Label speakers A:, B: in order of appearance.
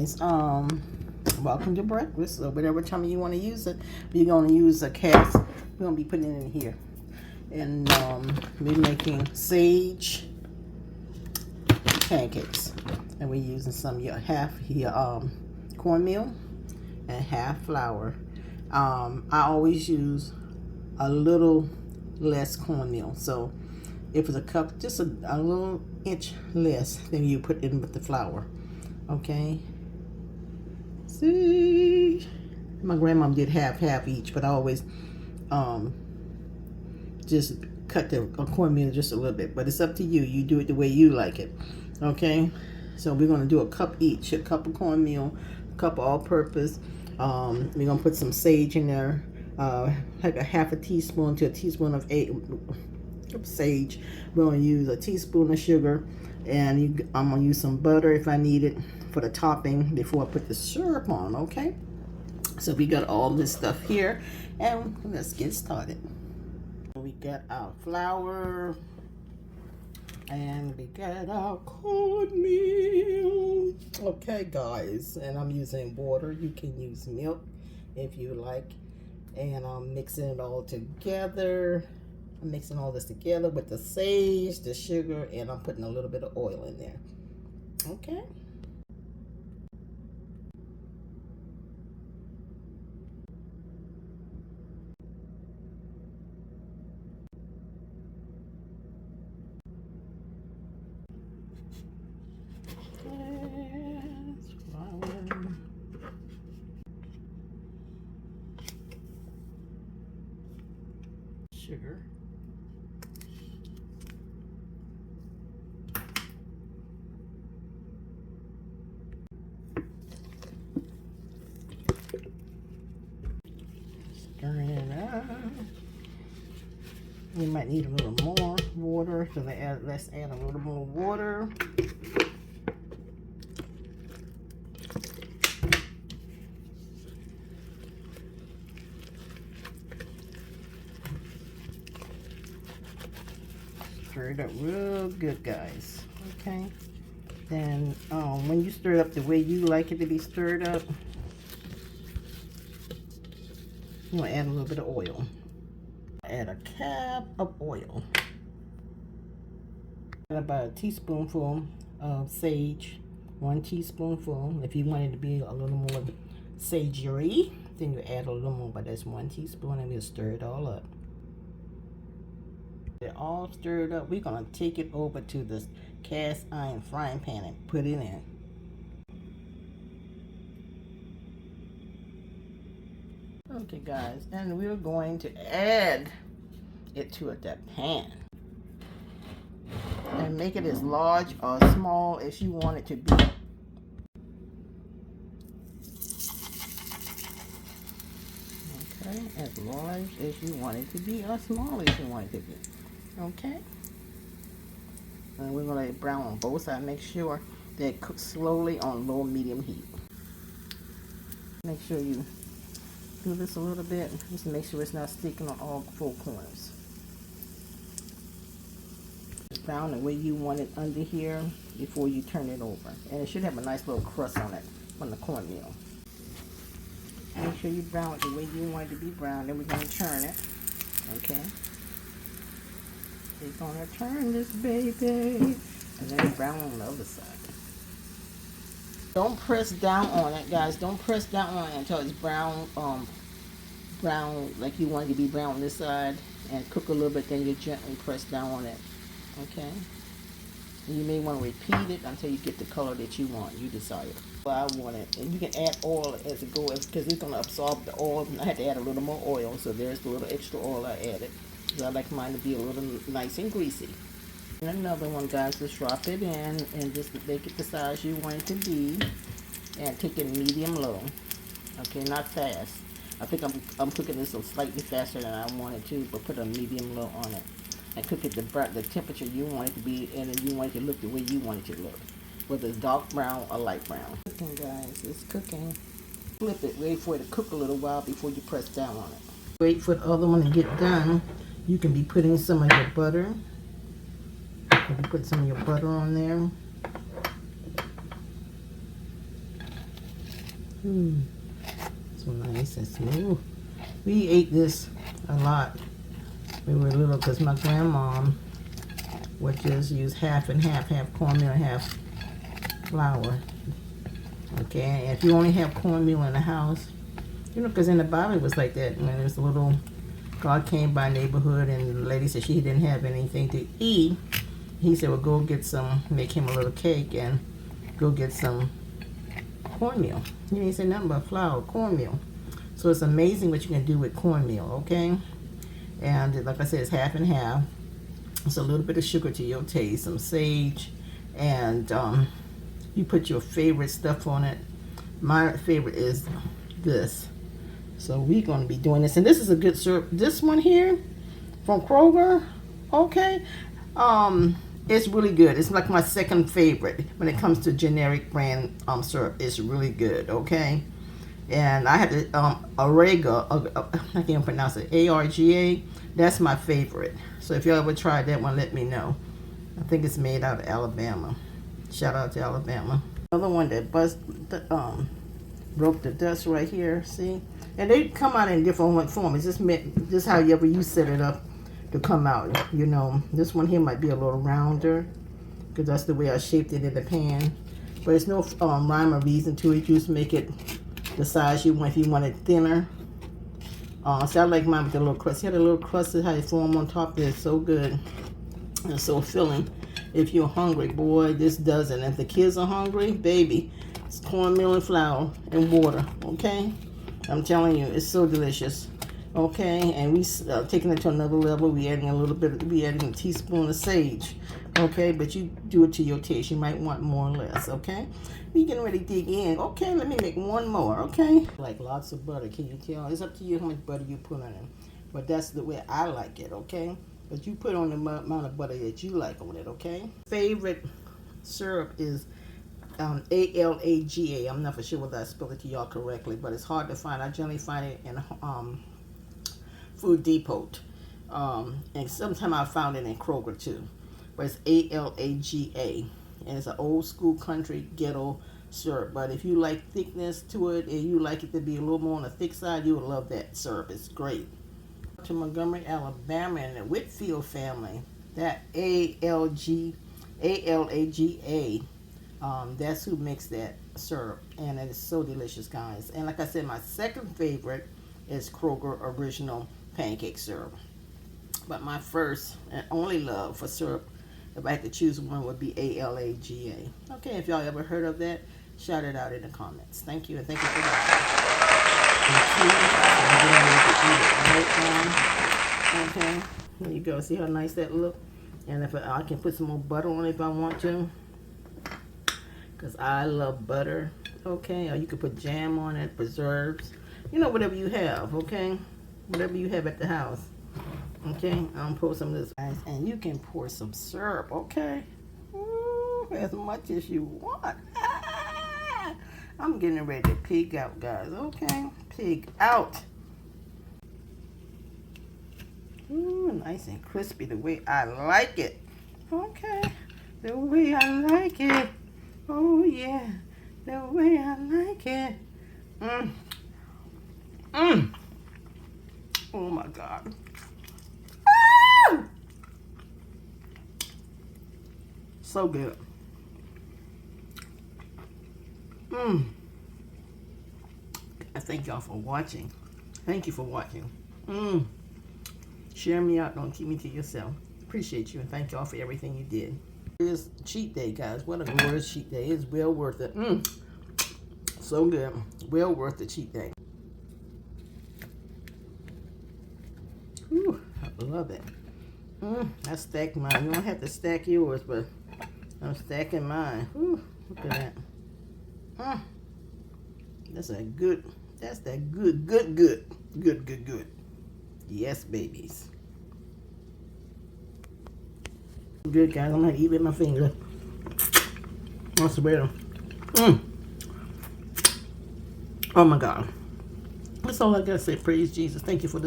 A: guys, welcome to breakfast. So whatever time you want to use it, we're going to use a cast. We're going to be putting it in here. And we're making sage pancakes. And we're using half here cornmeal and half flour. I always use a little less cornmeal. So if it's a cup, just a little inch less than you put in with the flour. Okay. See, my grandmom did half each, but I always just cut the cornmeal just a little bit. But it's up to you. You do it the way you like it. Okay. So we're gonna do a cup each, a cup of cornmeal, a cup of all-purpose. We're gonna put some sage in there, like a half a teaspoon to a teaspoon of sage. We're gonna use a teaspoon of sugar, and I'm gonna use some butter if I need it for the topping before I put the syrup on. Okay, so we got all this stuff here, and let's get started. We got our flour and we got our cornmeal. Okay guys, and I'm using water. You can use milk if you like, and I'm mixing it all together. I'm mixing all this together with the sage, the sugar, and I'm putting a little bit of oil in there. Okay. Sugar. Stirring it up. We might need a little more water, so let's add a little more water. Stir it up real good, guys. Okay. Then when you stir it up the way you like it to be stirred up, you want to add a little bit of oil. Add a cap of oil. Add about a teaspoonful of sage. 1 teaspoonful. If you want it to be a little more sagey, then you add a little more, but that's 1 teaspoon, and we'll stir it all up. They're all stirred up. We're gonna take it over to this cast iron frying pan and put it in. Okay guys, and we're going to add it to that pan and make it as large or small as you want it to be. Okay, as large as you want it to be or small as you want it to be. Okay, and we're going to let it brown on both sides. Make sure that it cooks slowly on low medium heat. Make sure you do this a little bit just to make sure it's not sticking on all 4 corners. It's brown the way you want it under here before you turn it over, and it should have a nice little crust on it from the cornmeal. Make sure you brown it the way you want it to be brown. Then we're going to turn it. Okay. We're going to turn this baby. And then brown on the other side. Don't press down on it, guys. Don't press down on it until it's brown, brown like you want it to be brown on this side. And cook a little bit, then you gently press down on it. Okay? And you may want to repeat it until you get the color that you want, you desire. I want it, and you can add oil as it goes because it's going to absorb the oil. I had to add a little more oil, so there's the little extra oil I added because I like mine to be a little nice and greasy. And another one, guys, just drop it in and just make it the size you want it to be, and take it medium low. Okay, not fast. I think I'm cooking this a slightly faster than I wanted to, but put a medium low on it and cook it the temperature you want it to be, and then you want it to look the way you want it to look. Whether it's dark brown or light brown. Cooking, guys, it's cooking. Flip it, wait for it to cook a little while before you press down on it. Wait for the other one to get done. You can be putting some of your butter. You can put some of your butter on there. So nice and smooth. We ate this a lot when we were little because my grandma would just use half and half, half cornmeal and half flour. Okay, and if you only have cornmeal in the house, you know, because in the Bible it was like that. When there was a little, God came by neighborhood and the lady said she didn't have anything to eat. He said, well, go get some, make him a little cake and go get some cornmeal. He didn't say nothing but flour, cornmeal. So it's amazing what you can do with cornmeal, okay? And like I said, it's half and half. It's a little bit of sugar to your taste, some sage, and you put your favorite stuff on it. My favorite is this. So we're going to be doing this. And this is a good syrup. This one here from Kroger, okay? It's really good. It's like my second favorite when it comes to generic brand syrup. It's really good, okay? And I had the Arega, I can't even pronounce it, A-R-G-A. That's my favorite. So if you ever tried that one, let me know. I think it's made out of Alabama. Shout out to Alabama. Another one that broke the dust right here, see? And they come out in different forms. It's just however you set it up to come out, you know. This one here might be a little rounder because that's the way I shaped it in the pan. But there's no rhyme or reason to it. You just make it the size you want. If you want it thinner. So I like mine with the little crust. See how the little crust is how they form on top there. It's so good and so filling. If you're hungry, boy, this does it. And if the kids are hungry, baby, it's cornmeal and flour and water, okay? I'm telling you, it's so delicious, okay? And we taking it to another level. We adding a teaspoon of sage, okay? But you do it to your taste. You might want more or less, okay? We getting ready to dig in. Okay, let me make one more, okay? Like lots of butter, can you tell? It's up to you how much butter you put on it. But that's the way I like it, okay? But you put on the amount of butter that you like on it, okay? Favorite syrup is A-L-A-G-A. I'm not for sure whether I spelled it to y'all correctly, but it's hard to find. I generally find it in Food Depot. And sometimes I found it in Kroger too. But it's A-L-A-G-A. And it's an old school country ghetto syrup. But if you like thickness to it and you like it to be a little more on the thick side, you will love that syrup. It's great. To Montgomery, Alabama, and the Whitfield family. That A-L-A-G-A. That's who makes that syrup, and it is so delicious, guys. And like I said, my second favorite is Kroger Original Pancake Syrup. But my first and only love for syrup, if I had to choose one, would be A-L-A-G-A. Okay, if y'all ever heard of that, shout it out in the comments. Thank you, and thank you for watching. Okay, there you go. See how nice that look? And if I can put some more butter on it if I want to, because I love butter. Okay, or you could put jam on it, preserves, you know, whatever you have. Okay, whatever you have at the house. Okay, I'm gonna pour some of this, guys, and you can pour some syrup. Okay, ooh, as much as you want. Ah, I'm getting ready to pig out, guys. Okay, pig out. Ooh, nice and crispy the way I like it. Okay, the way I like it. Oh yeah, the way I like it. Oh my God. Ah! So good. I thank y'all for watching. Thank you for watching. Share me out. Don't keep me to yourself. Appreciate you and thank y'all for everything you did. It's cheat day, guys. What a glorious cheat day. It's well worth it. So good. Well worth the cheat day. Ooh, I love it. I stacked mine. You don't have to stack yours, but I'm stacking mine. Ooh, look at that. That's that good. Good. Yes, babies. Good, guys. I'm gonna eat with my finger. I swear. Oh my God. That's all I gotta say. Praise Jesus. Thank you for the